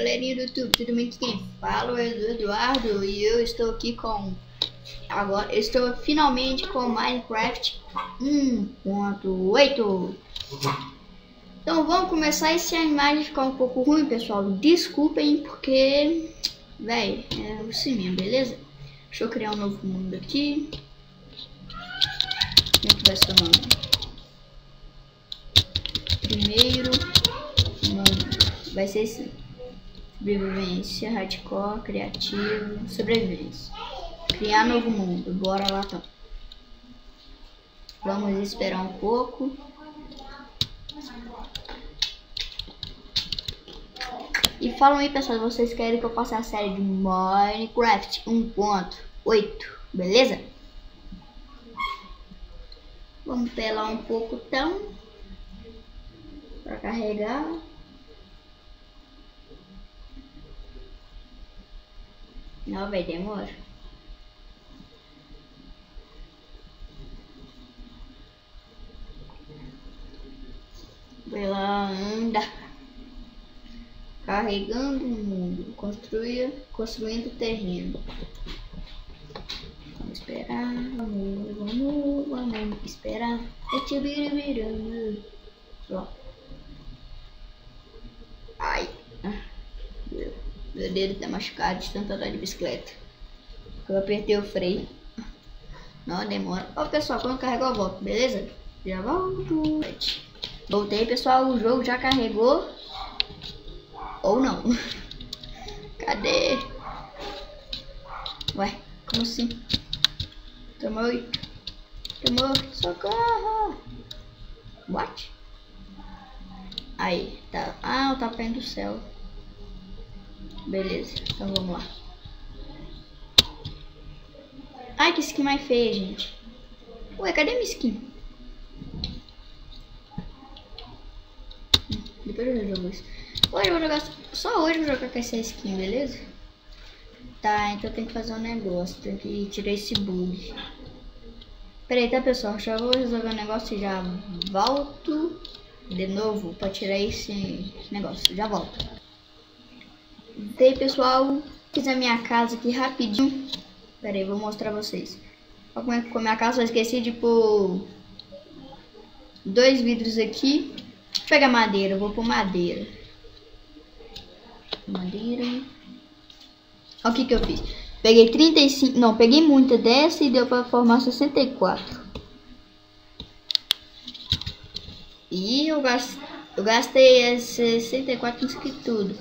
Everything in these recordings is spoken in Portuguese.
galerinha do YouTube, tudo bem? Quem fala é o Eduardo e eu estou aqui com... Agora estou finalmente com Minecraft 1.8. Então vamos começar. E se a imagem ficar um pouco ruim, pessoal, desculpem, porque... Véi, é assim mesmo, beleza? Deixa eu criar um novo mundo aqui. Como é que vai ser o nome? Primeiro mundo. Vai ser assim. Sobrevivência, hardcore, criativo, sobrevivência. Criar novo mundo. Bora lá então. Vamos esperar um pouco. E falam aí, pessoal, se vocês querem que eu faça a série de Minecraft 1.8, beleza? Vamos pelar um pouco então para carregar. Não, vai demorar. Vai lá, anda. Carregando o mundo. Construindo terreno. Vamos esperar. Vamos esperar. Ai. Meu dedo tá machucado de tanto andar de bicicleta. Eu apertei o freio. Não, demora. Ó, pessoal, quando carregou eu volto, beleza? Já volto. Voltei, pessoal. O jogo já carregou. Ou não. Cadê? Ué, como assim? Tomou. Socorro. What? Aí, tá. Ah, tá caindo do céu. Beleza, então vamos lá. Ai, que skin mais feia, gente. Ué, cadê minha skin? Depois eu jogo isso. Hoje eu vou jogar, só hoje eu vou jogar com essa skin, beleza? Tá, então tem que fazer um negócio, tem que tirar esse bug. Pera aí, tá, pessoal? Já vou resolver um negócio e já volto de novo pra tirar esse negócio. Já volto. E aí, pessoal, fiz a minha casa aqui rapidinho. Pera aí, vou mostrar pra vocês. Olha como é que ficou a minha casa. Eu esqueci de pôr 2 vidros aqui. Vou pegar madeira, vou pôr madeira. Olha o que eu fiz. Peguei 35, não, peguei muita dessa e deu pra formar 64. E eu gastei 64 nisso aqui tudo.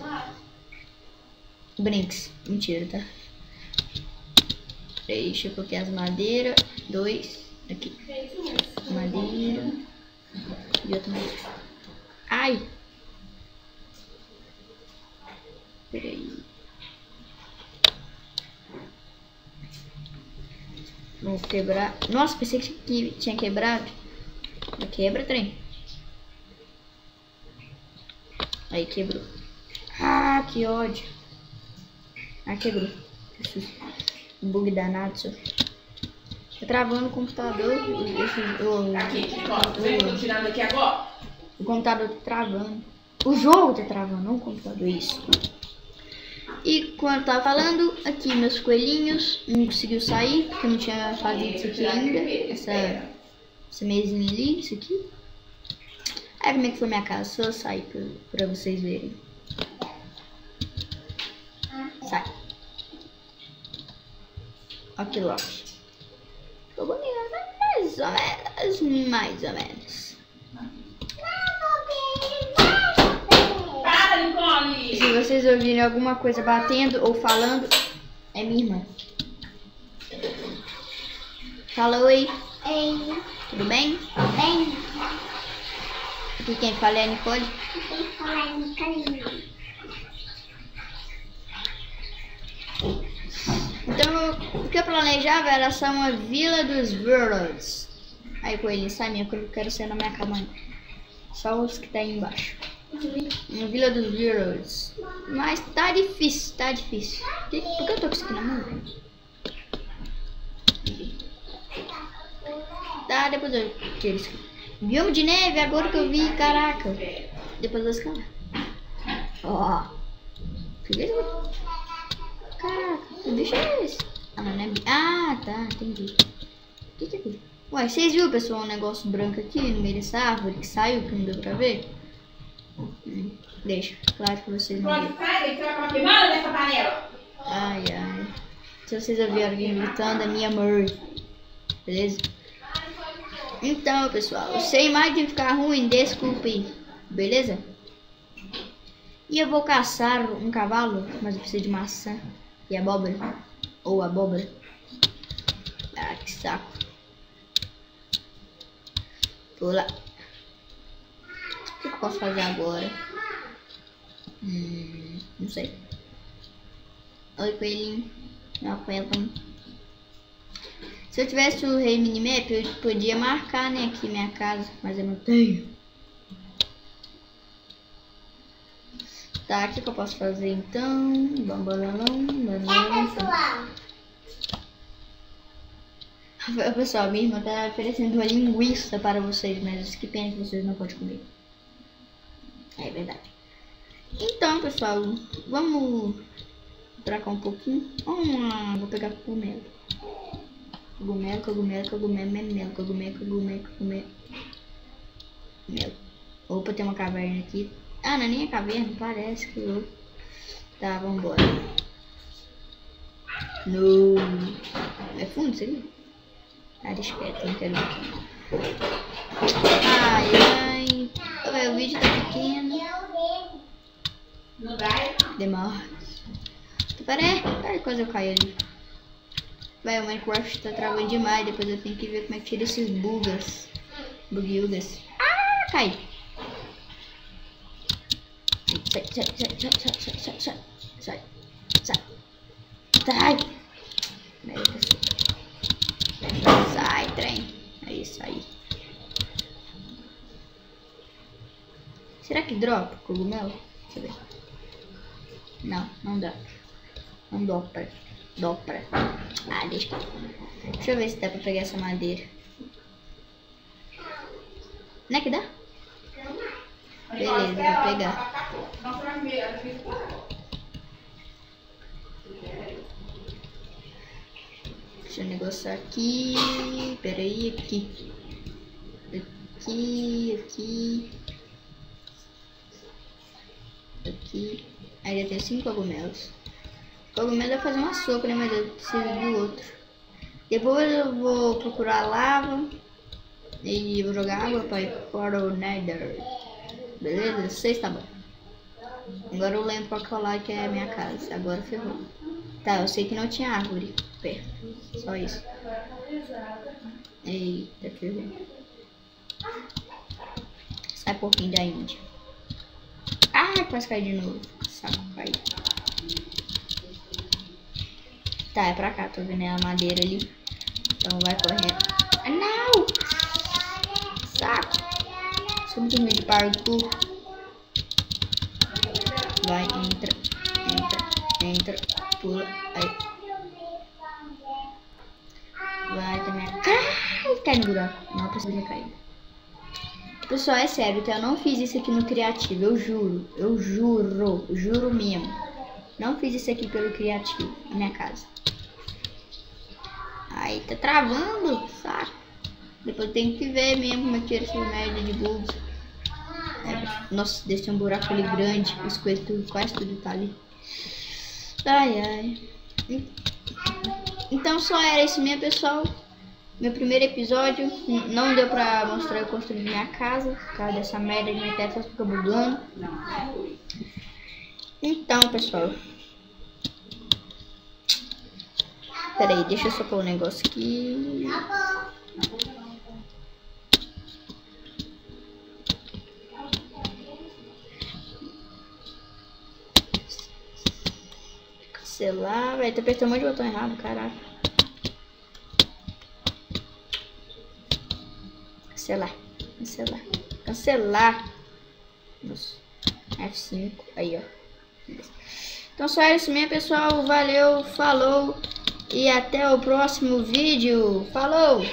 Brinks, mentira, tá? Deixa eu colocar as madeiras. 2 aqui. Madeira. E outra madeira. Ai! Peraí. Vamos quebrar. Nossa, pensei que tinha quebrado. Quebra, trem. Aí quebrou. Ah, que ódio. Ah, quebrou. Bug danado, senhor. Tá travando o computador. Tirando aqui agora. O computador tá travando. O jogo tá travando, não o computador, isso. E quando eu tava falando, aqui meus coelhinhos não conseguiu sair, porque eu não tinha fazido isso aqui ainda. Essa mesinha ali, isso aqui. Aí como é que foi minha casa? Só sair pra vocês verem. Sai. Aqui lá. Ficou bonito, mais ou menos. Se vocês ouvirem alguma coisa batendo ou falando, é minha irmã. Fala oi. Ei. Tudo bem? Bem. Aqui quem fala é a Nicole. Quem fala é a Nicole. Então, o que eu planejava era só uma Vila dos Worlds. Aí, coelhinho, sai minha, porque eu quero ser na minha cama. Só os que tá aí embaixo. Uma Vila dos Worlds. Mas tá difícil, tá difícil. Por que eu tô com isso aqui na mão? Tá, depois eu tiro isso aqui. Bioma de neve, agora que eu vi, caraca. Depois eu vou escalar. Ó. Caraca, que bicho é esse? Ah, não, não é... Ah, tá, entendi. O que é aqui? Ué, vocês viram, pessoal, um negócio branco aqui no meio dessa árvore que saiu, que não deu pra ver? Deixa, claro que vocês não viram. Ai, ai. Se vocês ouviram alguém gritando, é minha mãe. Beleza? Então, pessoal, se a imagem ficar ruim, desculpe. Beleza? E eu vou caçar um cavalo, mas eu preciso de maçã e abóbora. Ou abóbora. Ah, que saco. Pula. O que eu posso fazer agora? Não sei. Oi, coelhinho. Não, coelhinho. Se eu tivesse o rei minimap, eu podia marcar, né, aqui minha casa, mas eu não tenho. Tá, o que eu posso fazer então? Pessoal, minha irmã tá oferecendo uma linguiça para vocês, mas que pena que vocês não podem comer. É verdade. Então, pessoal, vamos trocar um pouquinho. Vou pegar cogumelo. Cogumelo. Opa, tem uma caverna aqui. Ah, não é nem a caverna, parece que louco. Tá, vambora. No. É fundo isso aqui? Ah, deixa quieto, não quero ver. Ai. O vídeo tá pequeno. Demora. Peraí, quase eu caio ali. Vai, o Minecraft tá travando demais. Depois eu tenho que ver como é que tira esses bugas. Buguildas. Ah, cai. Sai. Sai, trem. É isso aí. Será que dropa cogumelo? Deixa eu ver. Não dá. Não dopra. Ah, deixa eu ver se dá pra pegar essa madeira. Não é que dá? Beleza, vou pegar. Deixa eu negociar aqui. Peraí, aqui. Aí já tem 5 cogumelos. Cogumelo vai fazer uma sopa, né? Mas eu preciso do outro. Depois eu vou procurar lava. E vou jogar água para o Nether. Beleza? 6 tá bom. Agora eu lembro pra colar que é a minha casa. Agora ferrou. Tá, eu sei que não tinha árvore perto. Só isso. Eita, ferrou. Sai pouquinho da Índia. Ah, quase cai de novo. Saco, cai. Tá, é pra cá. Tô vendo a madeira ali. Então vai correndo. Ah, não! Saco. Sou muito ruim de parkour. Vai, entra, pula, aí. Vai também. Ai, cai no buraco. Não precisa de cair. Pessoal, é sério, que eu não fiz isso aqui no criativo, eu juro mesmo. Não fiz isso aqui pelo criativo, na minha casa. Aí tá travando, saco. Depois tem que ver mesmo como é que tira essa merda de bugs. Nossa, deixa um buraco ali grande, os coisas tudo, quase tudo tá ali. Ai. Então só era isso mesmo, pessoal. Meu primeiro episódio. Não deu pra mostrar eu construindo minha casa por causa dessa merda de minha tela fica bugando. Então, pessoal. Pera aí, deixa eu só pôr um negócio aqui. Cancelar, vai ter apertado um monte de botão errado, caraca. Cancelar. Nossa. F5. Aí, ó. Então só isso mesmo, pessoal. Valeu, falou. E até o próximo vídeo. Falou!